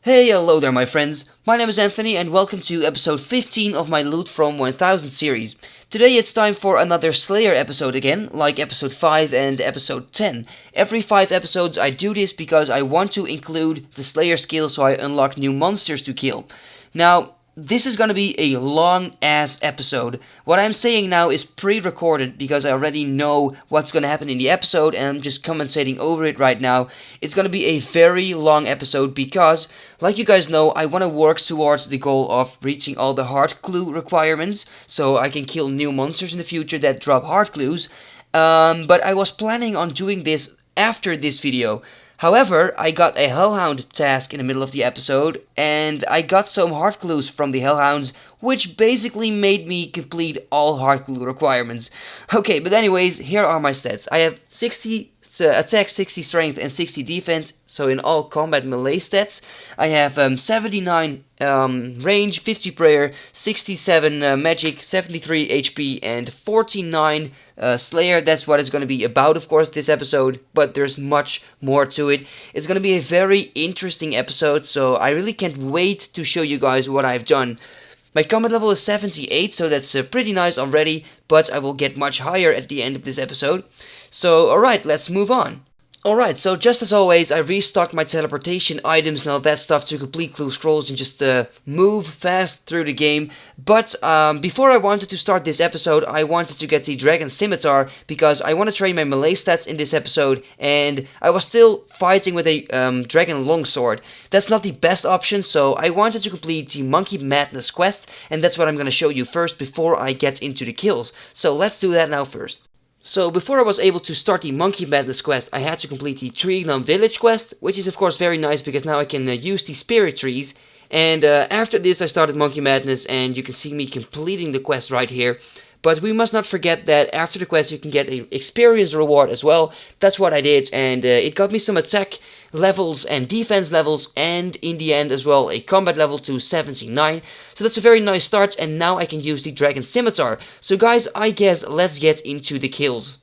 Hey, hello there my friends, my name is Anthony and welcome to episode 15 of my Loot from 1000 series. Today it's time for another Slayer episode again, like episode 5 and episode 10. Every 5 episodes I do this because I want to include the Slayer skill so I unlock new monsters to kill. Now, this is gonna be a long-ass episode. What I'm saying now is pre-recorded because I already know what's gonna happen in the episode and I'm just commentating over it right now. It's gonna be a very long episode because, like you guys know, I wanna work towards the goal of reaching all the heart clue requirements so I can kill new monsters in the future that drop heart clues. But I was planning on doing this after this video. However, I got a Hellhound task in the middle of the episode, and I got some heart clues from the Hellhounds, which basically made me complete all heart clue requirements. Okay, but anyways, here are my stats. I have 60 attack, 60 strength, and 60 defense, so in all combat melee stats. I have 79 range, 50 prayer, 67 magic, 73 HP, and 49 Slayer. That's what it's going to be about, of course, this episode, but there's much more to it. It's going to be a very interesting episode, so I really can't wait to show you guys what I've done. My combat level is 78, so that's pretty nice already, but I will get much higher at the end of this episode. So, alright, let's move on. Alright, so just as always, I restocked my teleportation items and all that stuff to complete clue scrolls and just move fast through the game. But before I wanted to start this episode, I wanted to get the Dragon Scimitar because I want to train my melee stats in this episode, and I was still fighting with a Dragon Longsword. That's not the best option, so I wanted to complete the Monkey Madness quest, and that's what I'm going to show you first before I get into the kills. So let's do that now first. So before I was able to start the Monkey Madness quest, I had to complete the Tree Gnome Village quest, which is of course very nice because now I can use the spirit trees. And after this I started Monkey Madness, and you can see me completing the quest right here. But we must not forget that after the quest you can get an experience reward as well. That's what I did, and it got me some attack levels and defense levels, and in the end as well a combat level to 79. So that's a very nice start, and now I can use the Dragon Scimitar. So guys, I guess let's get into the kills.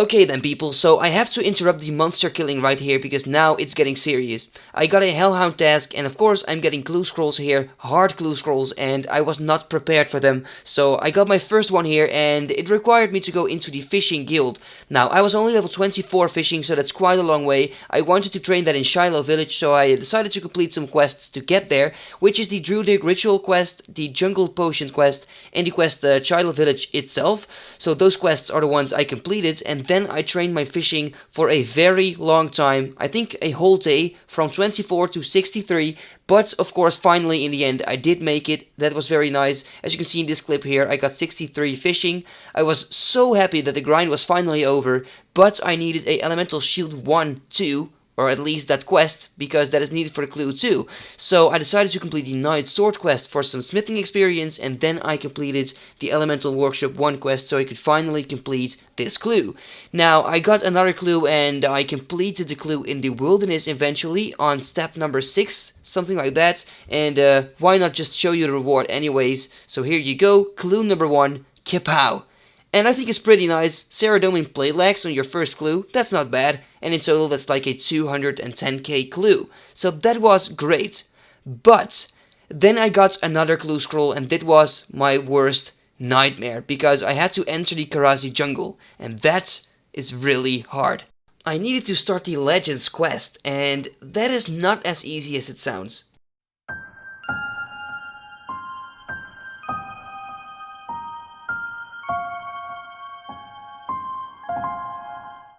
Okay then people, so I have to interrupt the monster killing right here because now it's getting serious. I got a Hellhound task and of course I'm getting clue scrolls here, hard clue scrolls, and I was not prepared for them. So I got my first one here and it required me to go into the fishing guild. Now I was only level 24 fishing, so that's quite a long way. I wanted to train that in Shiloh village, so I decided to complete some quests to get there, which is the Druidic ritual quest, the jungle potion quest, and the quest Shiloh village itself. So those quests are the ones I completed, and then I trained my fishing for a very long time, I think a whole day, from 24 to 63, but of course finally in the end I did make it. That was very nice. As you can see in this clip here, I got 63 fishing. I was so happy that the grind was finally over, but I needed a elemental shield 1 too, or at least that quest, because that is needed for the clue too. So I decided to complete the Knight Sword quest for some smithing experience, and then I completed the Elemental Workshop 1 quest so I could finally complete this clue. Now I got another clue and I completed the clue in the wilderness eventually on step number 6, something like that, and why not just show you the reward anyways. So here you go, clue number 1, Kapow! And I think it's pretty nice. Saradomin plate lags on your first clue, that's not bad, and in total that's like a 210k clue. So that was great. But then I got another clue scroll and that was my worst nightmare, because I had to enter the Karazi jungle, and that is really hard. I needed to start the Legends quest, and that is not as easy as it sounds.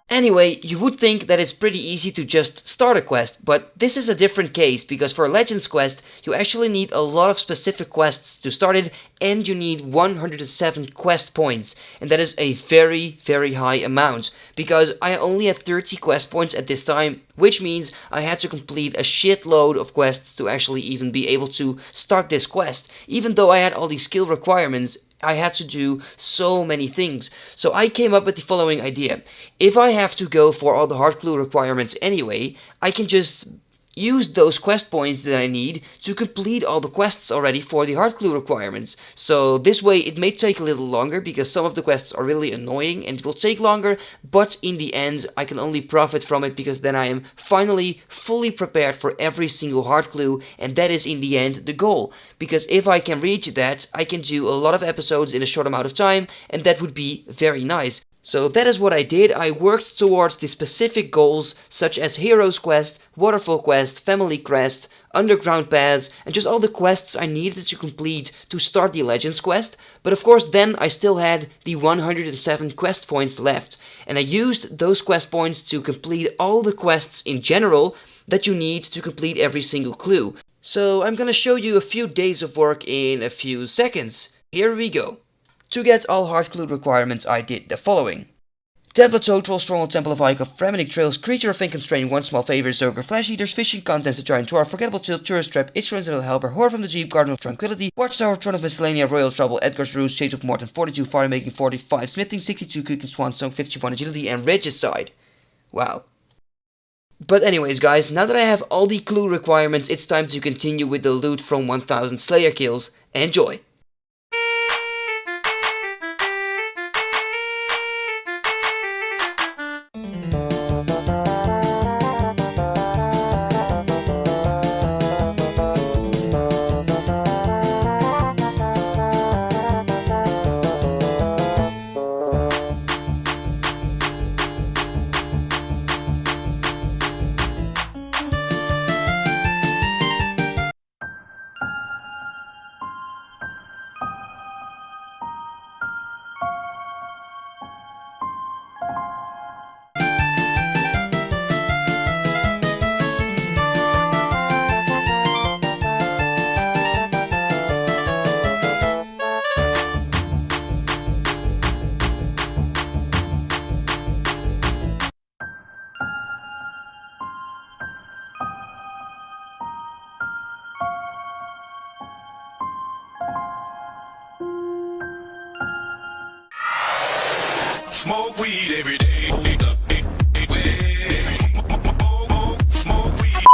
Anyway, you would think that it's pretty easy to just start a quest, but this is a different case, because for a Legends quest, you actually need a lot of specific quests to start it, and you need 107 quest points, and that is a very, very high amount, because I only had 30 quest points at this time, which means I had to complete a shitload of quests to actually even be able to start this quest. Even though I had all these skill requirements, I had to do so many things. So I came up with the following idea. If I have to go for all the hard clue requirements anyway, I can just use those quest points that I need to complete all the quests already for the hard clue requirements. So this way it may take a little longer, because some of the quests are really annoying and it will take longer, but in the end I can only profit from it because then I am finally fully prepared for every single hard clue, and that is in the end the goal. Because if I can reach that, I can do a lot of episodes in a short amount of time, and that would be very nice. So that is what I did. I worked towards the specific goals, such as Heroes Quest, Waterfall Quest, Family Quest, Underground Paths, and just all the quests I needed to complete to start the Legends quest. But of course then I still had the 107 quest points left, and I used those quest points to complete all the quests in general that you need to complete every single clue. So I'm gonna show you a few days of work in a few seconds. Here we go. To get all hard clue requirements, I did the following. Temple Toad Troll, Stronghold, Temple of Ika, Fremenic Trails, Creature of Ink Constraint, One Small Favor, Zerker, Flash Eaters, Fishing Contents, a Giant Dwarf, Forgettable Tilt, Tourist Trap, Itchlands and Helper, Horror from the Jeep, Garden of Tranquility, Watchtower, Throne of Miscellanea, Royal Trouble, Edgar's Ruse, Shades of Morton, 42, Fire Making 45, Smithing 62, Cooking Swan Song 51, Agility, and Regicide. Wow. But anyways guys, now that I have all the clue requirements, it's time to continue with the loot from 1000 Slayer kills. Enjoy! Smoke weed every day. Smoke weed.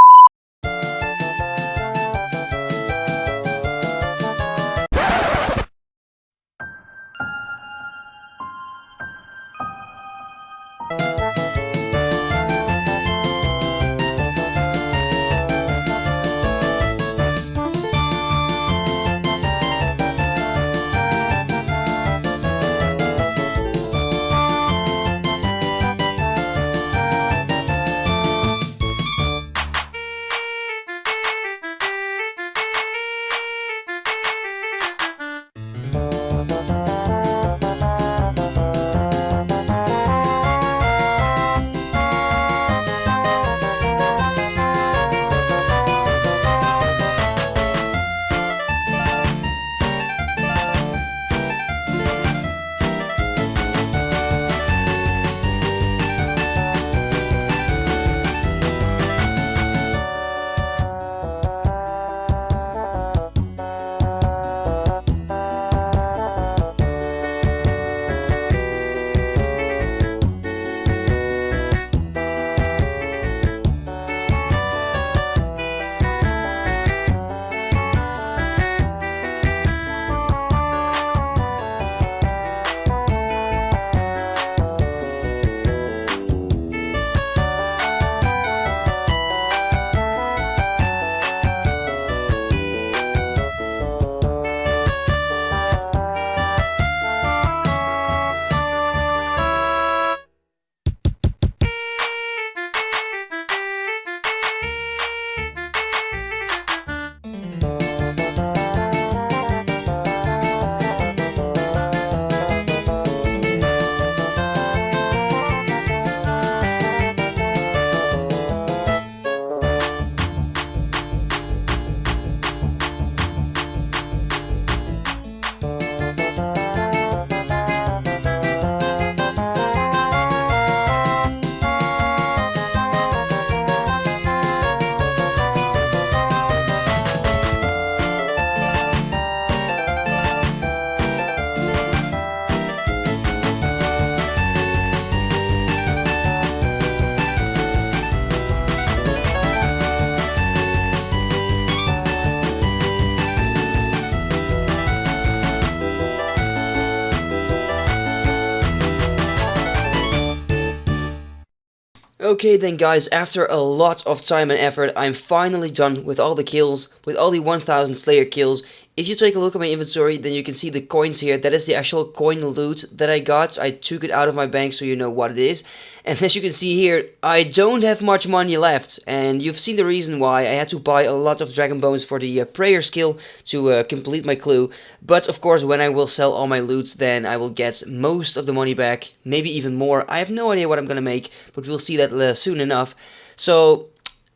Okay then guys, after a lot of time and effort, I'm finally done with all the kills, with all the 1000 Slayer kills. If you take a look at my inventory, then you can see the coins here. That is the actual coin loot that I got. I took it out of my bank so you know what it is. And as you can see here, I don't have much money left. And you've seen the reason why. I had to buy a lot of dragon bones for the prayer skill to complete my clue. But of course, when I will sell all my loot, then I will get most of the money back. Maybe even more. I have no idea what I'm gonna make, but we'll see that soon enough. So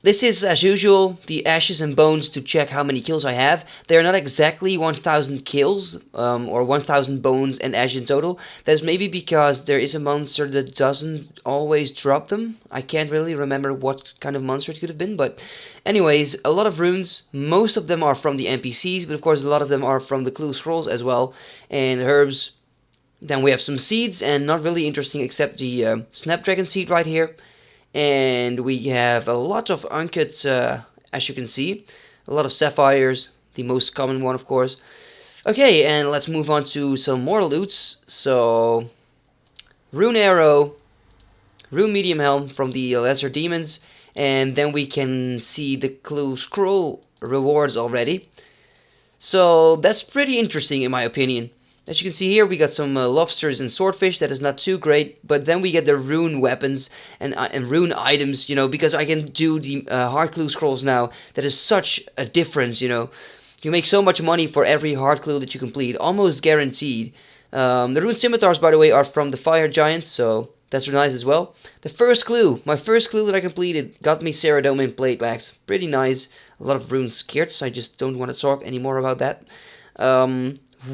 this is, as usual, the ashes and bones to check how many kills I have. They are not exactly 1000 kills, or 1000 bones and ashes in total. That's maybe because there is a monster that doesn't always drop them. I can't really remember what kind of monster it could have been, but anyways, a lot of runes. Most of them are from the NPCs, but of course a lot of them are from the clue scrolls as well, and herbs. Then we have some seeds, and not really interesting except the Snapdragon seed right here. And we have a lot of Uncut, as you can see. A lot of sapphires, the most common one of course. Okay, and let's move on to some more loots. So, Rune Arrow, Rune Medium Helm from the Lesser Demons. And then we can see the Clue Scroll rewards already. So, that's pretty interesting in my opinion. As you can see here, we got some lobsters and swordfish. That is not too great, but then we get the rune weapons and rune items, you know, because I can do the hard clue scrolls now. That is such a difference, you know. You make so much money for every hard clue that you complete, almost guaranteed. The rune scimitars, by the way, are from the fire giants, so that's nice as well. The first clue, my first clue that I completed, got me Ceradomin plate lags. Pretty nice. A lot of rune skirts. I just don't want to talk anymore about that.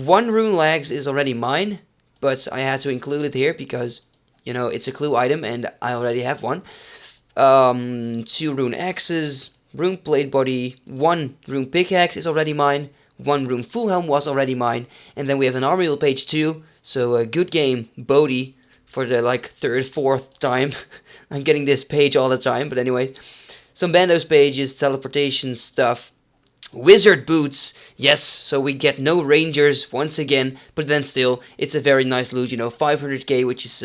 One rune lags is already mine, but I had to include it here because, you know, it's a clue item and I already have one. 2 rune axes, rune plate body, 1 rune pickaxe is already mine, 1 rune full helm was already mine, and then we have an army wheel page 2, so a good game, Bodhi, for the like 3rd, 4th time. I'm getting this page all the time, but anyway. Some bandos pages, teleportation stuff. Wizard boots, yes, so we get no rangers once again, but then still, it's a very nice loot, you know, 500k, which is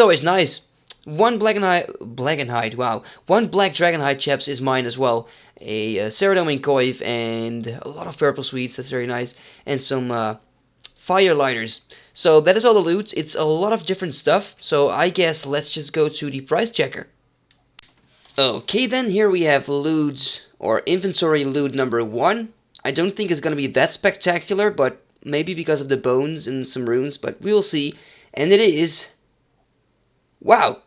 always nice. 1 black wow, 1 black dragonhide chaps is mine as well. A Ceradomin coif and a lot of purple sweets, that's very nice, and some fire lighters. So that is all the loot. It's a lot of different stuff, so I guess let's just go to the price checker. Okay then, here we have loot, or inventory loot number 1. I don't think it's going to be that spectacular, but maybe because of the bones and some runes, but we will see. And it is... wow!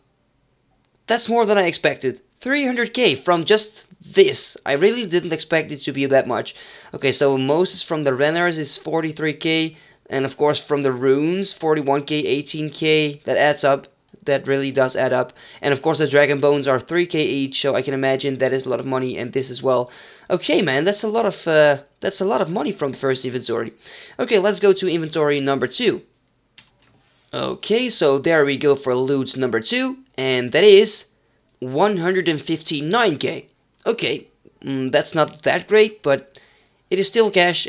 That's more than I expected. 300k from just this. I really didn't expect it to be that much. Okay, so most is from the Ranarrs is 43k, and of course from the runes, 41k, 18k, that adds up. That really does add up. And of course the dragon bones are 3k each, so I can imagine that is a lot of money, and this as well. Okay man, that's a lot of money from the first inventory. Okay, let's go to inventory number 2. Okay, so there we go for loot number 2, and that is 159k. Okay, that's not that great, but it is still cash,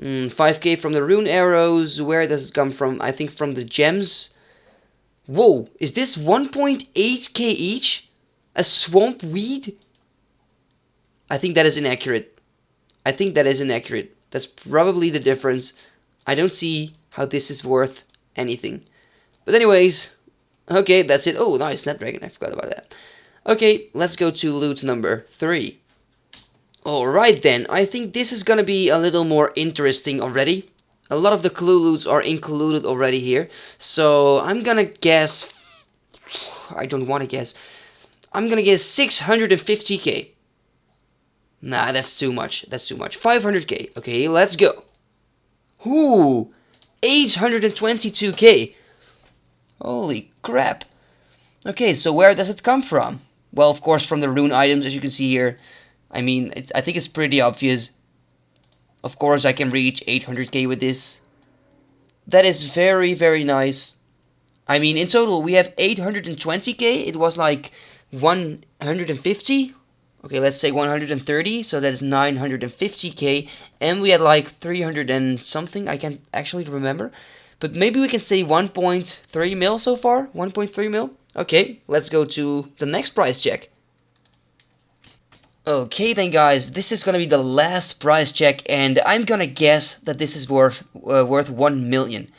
5k from the rune arrows. Where does it come from? I think from the gems. Whoa, is this 1.8k each? A swamp weed? I think that is inaccurate. That's probably the difference. I don't see how this is worth anything. But anyways, okay, that's it. Oh, nice, Snapdragon, I forgot about that. Okay, let's go to loot number 3. Alright then, I think this is gonna be a little more interesting already. A lot of the clue loots are included already here, so I'm gonna guess... I don't want to guess. I'm gonna guess 650k. Nah, that's too much. 500k. Okay, let's go. Ooh, 822k. Holy crap. Okay, so where does it come from? Well, of course, from the rune items, as you can see here. I mean, I think it's pretty obvious. Of course, I can reach 800k with this. That is very, very nice. I mean, in total, we have 820k. It was like 150. Okay, let's say 130. So that is 950k. And we had like 300 and something. I can't actually remember. But maybe we can say 1.3 mil so far. 1.3 mil. Okay, let's go to the next price check. Okay then guys, this is gonna be the last price check, and I'm gonna guess that this is worth 1 million.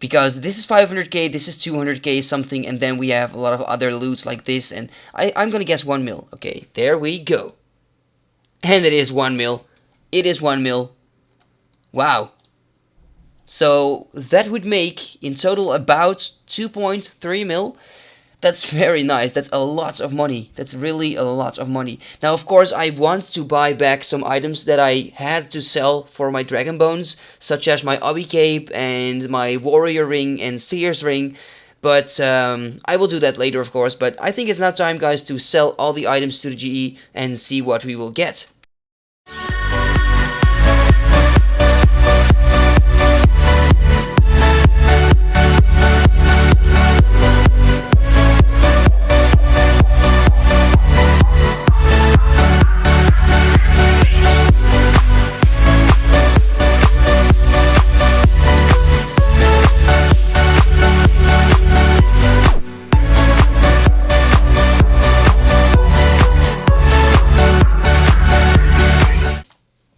Because this is 500k, this is 200k something, and then we have a lot of other loots like this, and I'm gonna guess 1 mil. Okay, there we go. And it is 1 mil. It is 1 mil. Wow. So that would make in total about 2.3 mil. That's very nice. That's a lot of money. That's really a lot of money. Now, of course, I want to buy back some items that I had to sell for my dragon bones, such as my obby cape and my warrior ring and seer's ring. But I will do that later, of course. But I think it's now time, guys, to sell all the items to the GE and see what we will get.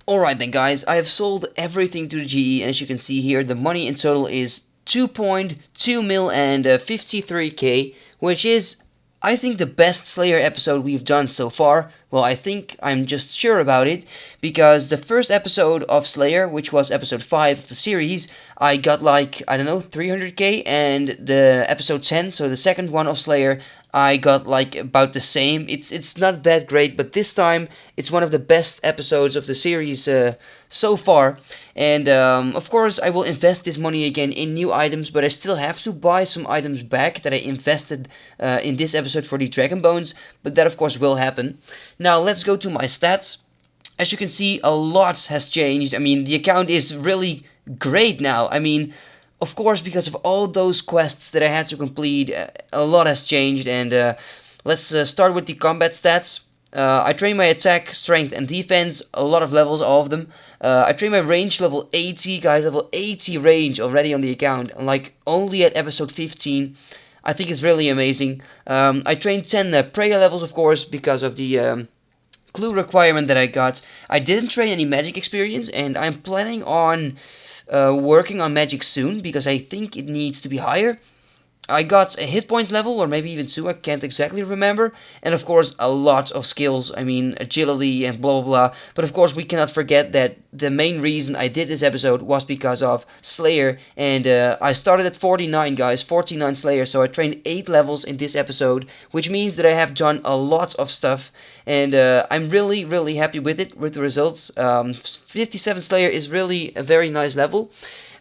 Alright then guys, I have sold everything to the GE, and as you can see here, the money in total is 2.2 mil and 53k, which is, I think, the best Slayer episode we've done so far. Well, I'm just sure about it, because the first episode of Slayer, which was episode 5 of the series, I got like, I don't know, 300k, and the episode 10, so the second one of Slayer, I got like about the same. It's not that great, but this time it's one of the best episodes of the series so far. And of course I will invest this money again in new items, but I still have to buy some items back that I invested in this episode for the dragon bones, but that of course will happen. Now let's go to my stats. As you can see, a lot has changed. I mean, the account is really great now. I mean, of course, because of all those quests that I had to complete, a lot has changed. And let's start with the combat stats. I train my attack, strength, and defense. A lot of levels, all of them. I train my range level 80, guys. Level 80 range already on the account. Like only at episode 15. I think it's really amazing. I trained 10 prayer levels, of course, because of the clue requirement that I got. I didn't train any magic experience, and I'm planning on working on magic soon, because I think it needs to be higher. I got a hit points level, or maybe even 2, I can't exactly remember. And of course a lot of skills, I mean agility and blah blah blah. But of course we cannot forget that the main reason I did this episode was because of Slayer. And I started at 49, guys, 49 Slayer, so I trained 8 levels in this episode, which means that I have done a lot of stuff. And I'm really happy with it, with the results. 57 Slayer is really a very nice level.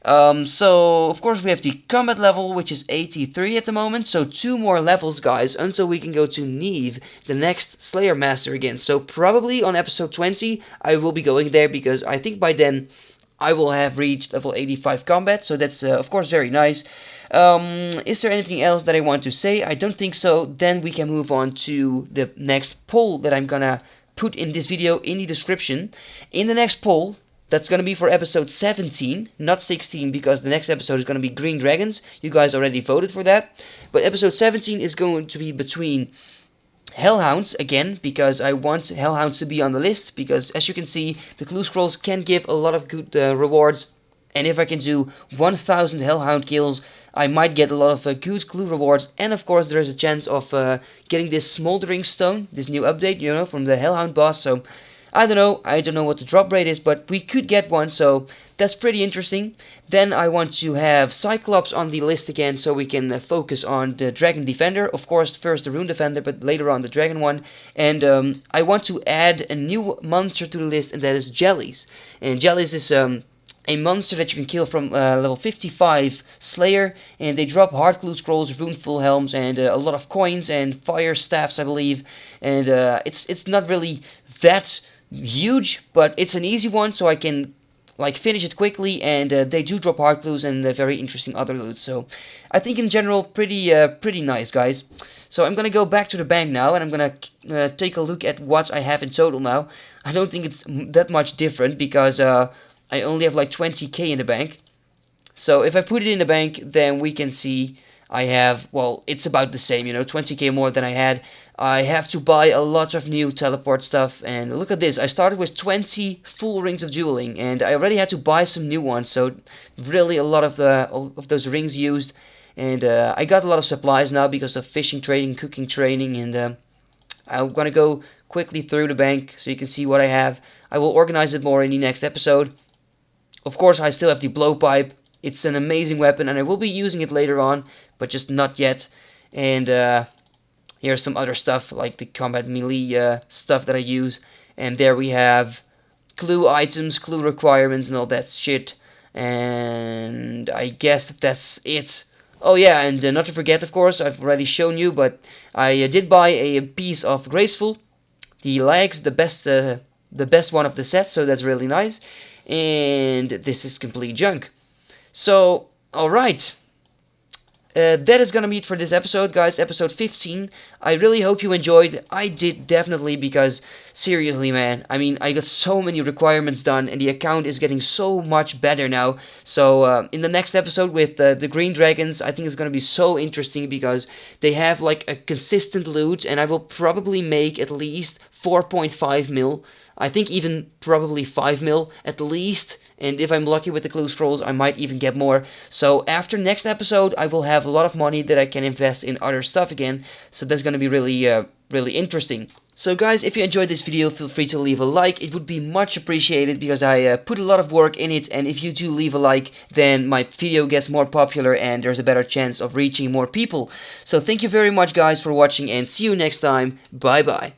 So of course we have the combat level, which is 83 at the moment, so 2 more levels, guys, until we can go to Neve, the next Slayer Master again. So probably on episode 20 I will be going there, because I think by then I will have reached level 85 combat, so that's of course very nice. Is there anything else that I want to say? I don't think so. Then we can move on to the next poll that I'm gonna put in this video in the description. In the next poll, that's going to be for episode 17, not 16, because the next episode is going to be Green Dragons. You guys already voted for that. But episode 17 is going to be between Hellhounds, again, because I want Hellhounds to be on the list, because as you can see, the clue scrolls can give a lot of good rewards. And if I can do 1000 Hellhound kills, I might get a lot of good clue rewards. And of course there is a chance of getting this Smoldering Stone, this new update, you know, from the Hellhound boss. So I don't know what the drop rate is, but we could get one, so that's pretty interesting. Then I want to have Cyclops on the list again, so we can focus on the Dragon Defender. Of course, first the Rune Defender, but later on the Dragon one. And I want to add a new monster to the list, and that is Jellies. And Jellies is a monster that you can kill from level 55 Slayer, and they drop hard clue scrolls, runeful helms, and a lot of coins and fire staffs, I believe. And it's not really that huge, but it's an easy one, so I can like finish it quickly. And they do drop hard clues and very interesting other loot. So I think in general pretty nice, guys. So I'm gonna go back to the bank now, and I'm gonna take a look at what I have in total now. I don't think it's that much different, because I only have like 20k in the bank. So if I put it in the bank, then we can see I have, well, it's about the same, 20k more than I had. I have to buy a lot of new teleport stuff, and look at this, I started with 20 full rings of dueling, and I already had to buy some new ones, so really a lot of those rings used, and I got a lot of supplies now because of fishing training, cooking training, and I'm gonna go quickly through the bank so you can see what I have. I will organize it more in the next episode. Of course, I still have the blowpipe. It's an amazing weapon, and I will be using it later on, but just not yet. And here's some other stuff, like the combat melee stuff that I use. And there we have clue items, clue requirements, and all that shit. And I guess that's it. Oh yeah, and not to forget, of course, I've already shown you, but I did buy a piece of Graceful. The legs, the best one of the set, so that's really nice. And this is complete junk. So, alright. That is gonna be it for this episode, guys. Episode 15. I really hope you enjoyed. I did, definitely, because seriously, man, I mean, I got so many requirements done, and the account is getting so much better now. So, in the next episode with the green dragons, I think it's gonna be so interesting because they have like a consistent loot, and I will probably make at least 4.5 mil. I think even probably 5 mil at least, and if I'm lucky with the clue scrolls, I might even get more. So after next episode, I will have a lot of money that I can invest in other stuff again, so that's gonna be really interesting. So guys, if you enjoyed this video, feel free to leave a like. It would be much appreciated because I put a lot of work in it, and if you do leave a like, then my video gets more popular and there's a better chance of reaching more people. So thank you very much guys for watching, and see you next time. Bye bye.